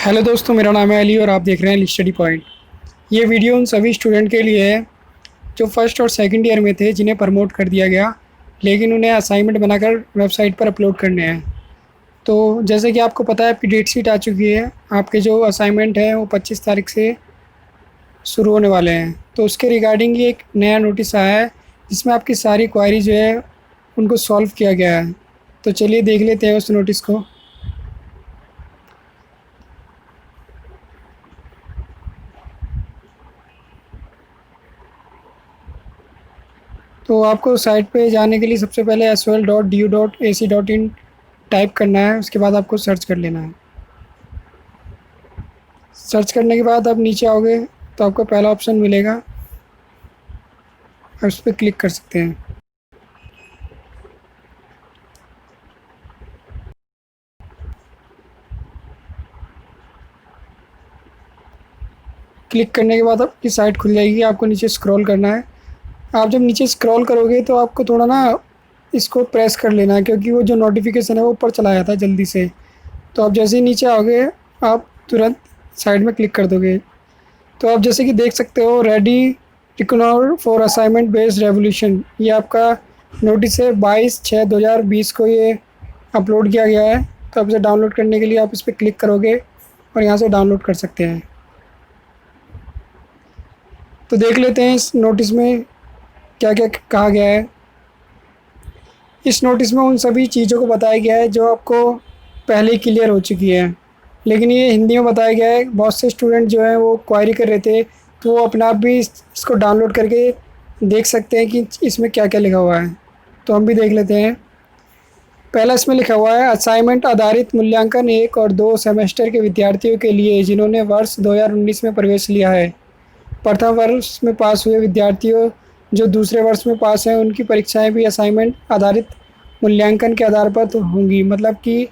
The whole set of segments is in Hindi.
हेलो दोस्तों, मेरा नाम है अली और आप देख रहे हैं स्टडी पॉइंट। ये वीडियो उन सभी स्टूडेंट के लिए है जो फर्स्ट और सेकंड ईयर में थे, जिन्हें प्रमोट कर दिया गया लेकिन उन्हें असाइनमेंट बनाकर वेबसाइट पर अपलोड करने हैं। तो जैसे कि आपको पता है, आपकी डेट शीट आ चुकी है। आपके जो असाइनमेंट हैं वो 25 तारीख से शुरू होने वाले हैं। तो उसके रिगार्डिंग ये एक नया नोटिस आया है जिसमें आपकी सारी क्वारी जो है उनको सॉल्व किया गया है। तो चलिए देख लेते हैं उस नोटिस को। तो आपको साइट पे जाने के लिए सबसे पहले sol.du.ac.in टाइप करना है। उसके बाद आपको सर्च कर लेना है। सर्च करने के बाद आप नीचे आओगे तो आपको पहला ऑप्शन मिलेगा, आप उस पर क्लिक कर सकते हैं। क्लिक करने के बाद आपकी साइट खुल जाएगी। आपको नीचे स्क्रॉल करना है। आप जब नीचे स्क्रॉल करोगे तो आपको थोड़ा ना इसको प्रेस कर लेना है, क्योंकि वो जो नोटिफिकेशन है वो ऊपर चला जाता है जल्दी से। तो आप जैसे ही नीचे आओगे आप तुरंत साइड में क्लिक कर दोगे। तो आप जैसे कि देख सकते हो, ready ignore for assignment based revolution, ये आपका नोटिस है। 22/6/2020 को ये अपलोड किया गया है। तो आप इसे डाउनलोड करने के लिए आप इस पर क्लिक करोगे और यहाँ से डाउनलोड कर सकते हैं। तो देख लेते हैं इस नोटिस में क्या क्या कहा गया है। इस नोटिस में उन सभी चीज़ों को बताया गया है जो आपको पहले ही क्लियर हो चुकी है, लेकिन ये हिंदी में बताया गया है। बहुत से स्टूडेंट जो हैं वो क्वारी कर रहे थे, तो वो अपना आप भी इसको डाउनलोड करके देख सकते हैं कि इसमें क्या क्या लिखा हुआ है। तो हम भी देख लेते हैं। पहला इसमें लिखा हुआ है, असाइनमेंट आधारित मूल्यांकन 1 और 2 सेमेस्टर के विद्यार्थियों के लिए जिन्होंने वर्ष 2019 में प्रवेश लिया है। प्रथम वर्ष में पास हुए विद्यार्थियों जो दूसरे वर्ष में पास हैं, उनकी परीक्षाएं भी असाइनमेंट आधारित मूल्यांकन के आधार पर तो होंगी। मतलब कि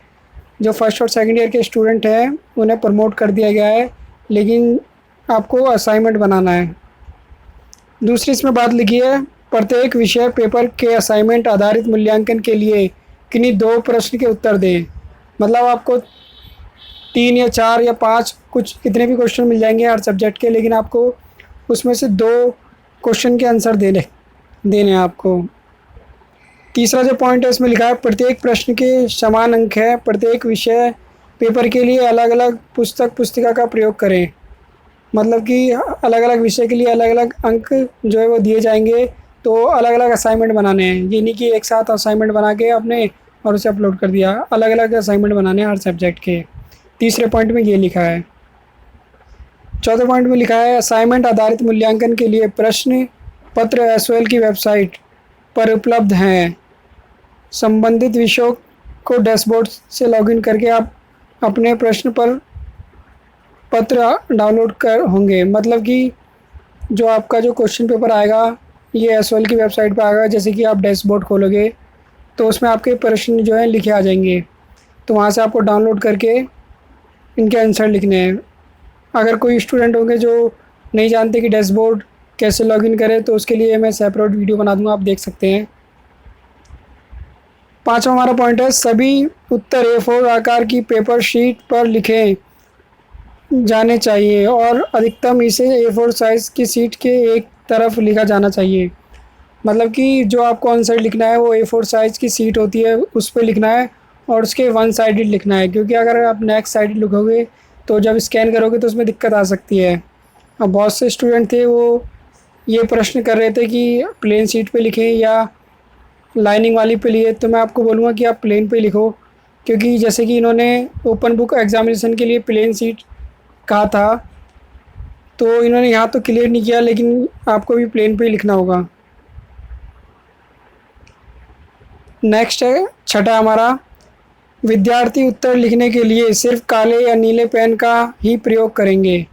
जो फर्स्ट और सेकंड ईयर के स्टूडेंट हैं उन्हें प्रमोट कर दिया गया है, लेकिन आपको असाइनमेंट बनाना है। दूसरी इसमें बात लिखी है, प्रत्येक विषय पेपर के असाइनमेंट आधारित मूल्यांकन के लिए किन्हीं 2 प्रश्न के उत्तर दें। मतलब आपको 3 या 4 या 5 कुछ कितने भी क्वेश्चन मिल जाएंगे हर सब्जेक्ट के, लेकिन आपको उसमें से 2 क्वेश्चन के आंसर देने देने हैं आपको। तीसरा जो पॉइंट है इसमें लिखा है, प्रत्येक प्रश्न के समान अंक है। प्रत्येक विषय पेपर के लिए अलग अलग पुस्तिका का प्रयोग करें। मतलब कि अलग अलग विषय के लिए अलग अलग अंक जो है वो दिए जाएंगे। तो अलग अलग असाइनमेंट बनाने हैं, ये नहीं कि एक साथ असाइनमेंट बना के आपने और उसे अपलोड कर दिया। अलग अलग असाइनमेंट बनाने हैं हर सब्जेक्ट के। तीसरे पॉइंट में ये लिखा है। चौथे पॉइंट में लिखा है, असाइनमेंट आधारित मूल्यांकन के लिए प्रश्न पत्र एसओएल की वेबसाइट पर उपलब्ध हैं। संबंधित विषयों को डैशबोर्ड से लॉगिन करके आप अपने प्रश्न पर पत्र डाउनलोड कर होंगे। मतलब कि जो आपका जो क्वेश्चन पेपर आएगा ये एसओएल की वेबसाइट पर आएगा। जैसे कि आप डैशबोर्ड खोलोगे तो उसमें आपके प्रश्न जो हैं लिखे आ जाएंगे। तो वहाँ से आपको डाउनलोड करके इनके आंसर लिखने हैं। अगर कोई स्टूडेंट होंगे जो नहीं जानते कि डैशबोर्ड कैसे लॉगिन करें, तो उसके लिए मैं सेपरेट वीडियो बना दूँगा, आप देख सकते हैं। पांचवा हमारा पॉइंट है, सभी उत्तर A4 आकार की पेपर शीट पर लिखे जाने चाहिए और अधिकतम इसे A4 साइज़ की शीट के एक तरफ लिखा जाना चाहिए। मतलब कि जो आपको आंसर लिखना है वो A4 साइज़ की शीट होती है उस पर लिखना है और उसके वन साइडेड लिखना है, क्योंकि अगर आप नेक्स्ट साइडेड लिखोगे तो जब स्कैन करोगे तो उसमें दिक्कत आ सकती है। अब बहुत से स्टूडेंट थे वो ये प्रश्न कर रहे थे कि प्लेन शीट पे लिखें या लाइनिंग वाली पे लिए। तो मैं आपको बोलूँगा कि आप प्लेन पे लिखो, क्योंकि जैसे कि इन्होंने ओपन बुक एग्जामिनेशन के लिए प्लेन शीट कहा था, तो इन्होंने यहाँ तो क्लियर नहीं किया, लेकिन आपको भी प्लेन पे ही लिखना होगा। नेक्स्ट है छठा हमारा, विद्यार्थी उत्तर लिखने के लिए सिर्फ काले या नीले पेन का ही प्रयोग करेंगे।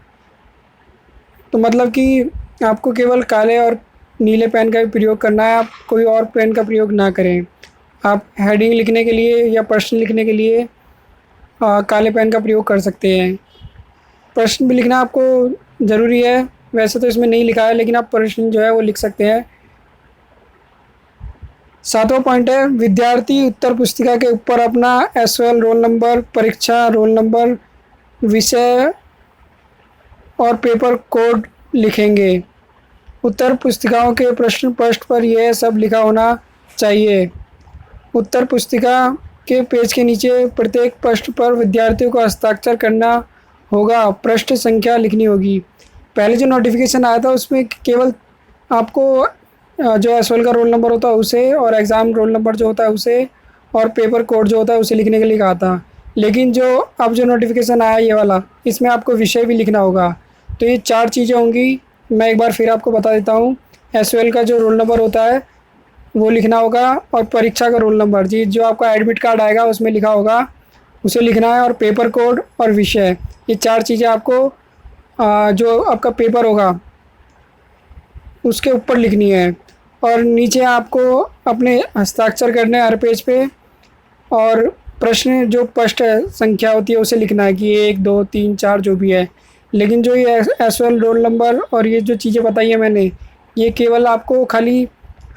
तो मतलब कि आपको केवल काले और नीले पेन का ही प्रयोग करना है, आप कोई और पेन का प्रयोग ना करें। आप हेडिंग लिखने के लिए या प्रश्न लिखने के लिए काले पेन का प्रयोग कर सकते हैं। प्रश्न भी लिखना आपको ज़रूरी है, वैसे तो इसमें नहीं लिखा है, लेकिन आप प्रश्न जो है वो लिख सकते हैं। सातवां पॉइंट है, विद्यार्थी उत्तर पुस्तिका के ऊपर अपना एसओएल रोल नंबर, परीक्षा रोल नंबर विषय और पेपर कोड लिखेंगे। उत्तर पुस्तिकाओं के प्रश्न पृष्ठ पर यह सब लिखा होना चाहिए। उत्तर पुस्तिका के पेज के नीचे प्रत्येक पृष्ठ पर विद्यार्थियों को हस्ताक्षर करना होगा, पृष्ठ संख्या लिखनी होगी। पहले जो नोटिफिकेशन आया था उसमें केवल आपको जो एसवाल का रोल नंबर होता है उसे, और एग्ज़ाम रोल नंबर जो होता है उसे, और पेपर कोड जो होता है उसे लिखने के लिए कहा था। लेकिन जो अब जो नोटिफिकेशन आया ये वाला, इसमें आपको विषय भी लिखना होगा। तो ये 4 चीज़ें होंगी। मैं एक बार फिर आपको बता देता हूँ। एसवाल का जो रोल नंबर होता है वो लिखना होगा, और परीक्षा का रोल नंबर जी जो आपका एडमिट कार्ड आएगा उसमें लिखा होगा उसे लिखना है, और पेपर कोड और विषय, ये 4 चीज़ें आपको जो आपका पेपर होगा उसके ऊपर लिखनी है। और नीचे आपको अपने हस्ताक्षर करने हर पेज पे, और प्रश्न जो पृष्ठ संख्या होती है उसे लिखना है कि 1 2 3 4 जो भी है। लेकिन जो ये एसवाल रोल नंबर और ये जो चीज़ें बताई है मैंने, ये केवल आपको खाली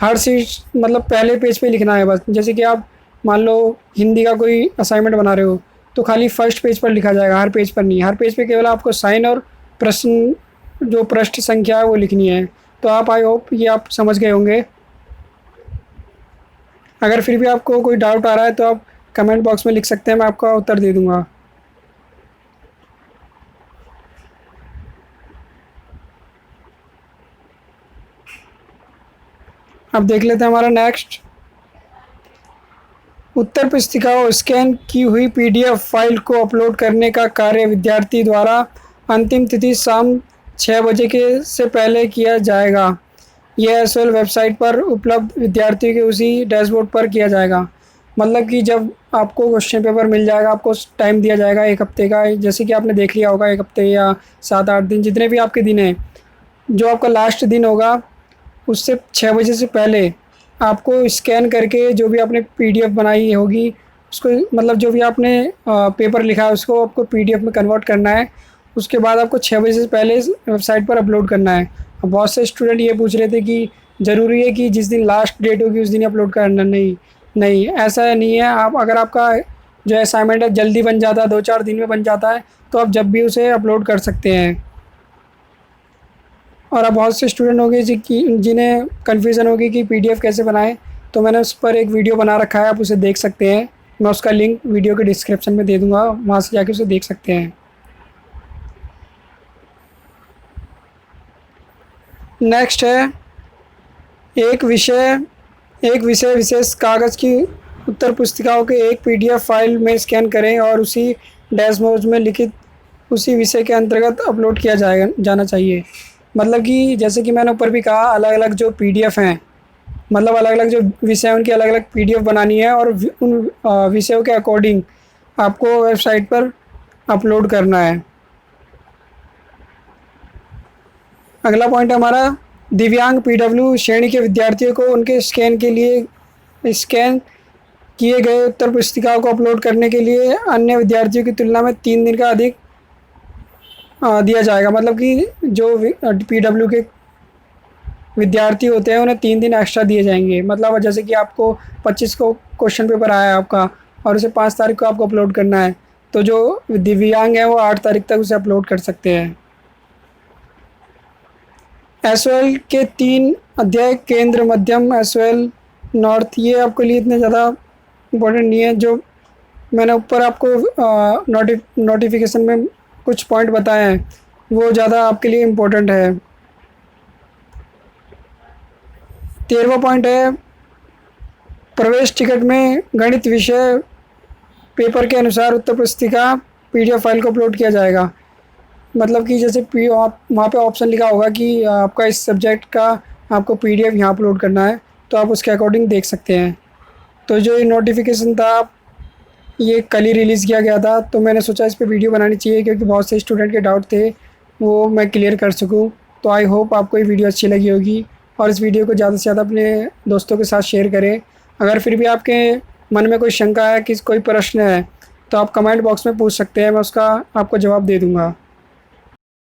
हर सीट मतलब पहले पेज पे लिखना है बस। जैसे कि आप मान लो हिंदी का कोई असाइनमेंट बना रहे हो तो खाली फर्स्ट पेज पर लिखा जाएगा, हर पेज पर नहीं। हर पेज पे केवल आपको साइन और प्रश्न जो पृष्ठ संख्या है वो लिखनी है। तो आप आई होप ये आप समझ गए होंगे। अगर फिर भी आपको कोई डाउट आ रहा है तो आप कमेंट बॉक्स में लिख सकते हैं, मैं आपका उत्तर दे दूंगा। अब देख लेते हैं हमारा नेक्स्ट। उत्तर पुस्तिकाओं स्कैन की हुई पीडीएफ फाइल को अपलोड करने का कार्य विद्यार्थी द्वारा अंतिम तिथि शाम 6 बजे के से पहले किया जाएगा। यह एसवाल वेबसाइट पर उपलब्ध विद्यार्थियों के उसी डैशबोर्ड पर किया जाएगा। मतलब कि जब आपको क्वेश्चन पेपर मिल जाएगा, आपको टाइम दिया जाएगा 1 हफ्ते का, जैसे कि आपने देख लिया होगा 1 हफ्ते या 7-8 दिन, जितने भी आपके दिन हैं, जो आपका लास्ट दिन होगा उससे 6 बजे से पहले आपको स्कैन करके जो भी आपने पीडीएफ बनाई होगी उसको, मतलब जो भी आपने पेपर लिखा है उसको आपको पीडीएफ में कन्वर्ट करना है। उसके बाद आपको 6 बजे से पहले इस वेबसाइट पर अपलोड करना है। अब बहुत से स्टूडेंट ये पूछ रहे थे कि ज़रूरी है कि जिस दिन लास्ट डेट होगी उस दिन अपलोड करना। नहीं नहीं, ऐसा नहीं है। आप अगर आपका जो असाइनमेंट है जल्दी बन जाता है, 2-4 दिन में बन जाता है, तो आप जब भी उसे अपलोड कर सकते हैं। और अब बहुत से स्टूडेंट होंगे जिन्हें कन्फ्यूज़न होगी कि पीडीएफ कैसे बनाएं, तो मैंने उस पर एक वीडियो बना रखा है, आप उसे देख सकते हैं। मैं उसका लिंक वीडियो के डिस्क्रिप्शन में दे दूँगा, वहाँ से जाके उसे देख सकते हैं। नेक्स्ट है एक विषय विशेष कागज़ की उत्तर पुस्तिकाओं के एक पीडीएफ फाइल में स्कैन करें और उसी डैशबोर्ड में लिखित उसी विषय के अंतर्गत अपलोड किया जाना चाहिए। मतलब कि जैसे कि मैंने ऊपर भी कहा, अलग अलग जो पीडीएफ हैं, मतलब अलग अलग जो विषय हैं उनकी अलग अलग पीडीएफ बनानी है, और उन विषयों के अकॉर्डिंग आपको वेबसाइट पर अपलोड करना है। अगला पॉइंट है हमारा, दिव्यांग पीडब्ल्यू श्रेणी के विद्यार्थियों को उनके स्कैन किए गए उत्तर पुस्तिकाओं को अपलोड करने के लिए अन्य विद्यार्थियों की तुलना में 3 दिन का अधिक दिया जाएगा। मतलब कि जो पीडब्ल्यू के विद्यार्थी होते हैं उन्हें 3 दिन एक्स्ट्रा दिए जाएंगे। मतलब जैसे कि आपको 25 को क्वेश्चन पेपर आया है आपका, और उसे 5 तारीख को आपको अपलोड करना है, तो जो दिव्यांग हैं वो 8 तारीख तक उसे अपलोड कर सकते हैं। एसवाल के 3 अध्याय, केंद्र, मध्यम, एसवाल नॉर्थ, ये आपके लिए इतने ज़्यादा इम्पोर्टेंट नहीं है। जो मैंने ऊपर आपको नोटिफिकेशन में कुछ पॉइंट बताए हैं वो ज़्यादा आपके लिए इम्पोर्टेंट है। 13वां पॉइंट है, प्रवेश टिकट में गणित विषय पेपर के अनुसार उत्तर पुस्तिका पीडीएफ फाइल को अपलोड किया जाएगा। मतलब कि जैसे आप वहाँ पे ऑप्शन लिखा होगा कि आपका इस सब्जेक्ट का आपको पीडीएफ यहाँ अपलोड करना है, तो आप उसके अकॉर्डिंग देख सकते हैं। तो जो ये नोटिफिकेशन था ये कल ही रिलीज़ किया गया था, तो मैंने सोचा इस पे वीडियो बनानी चाहिए क्योंकि बहुत से स्टूडेंट के डाउट थे वो मैं क्लियर कर सकूँ। तो आई होप आपको ये वीडियो अच्छी लगी होगी, और इस वीडियो को ज़्यादा से ज़्यादा अपने दोस्तों के साथ शेयर करें। अगर फिर भी आपके मन में कोई शंका है कि कोई प्रश्न है तो आप कमेंट बॉक्स में पूछ सकते हैं, मैं उसका आपको जवाब दे दूँगा।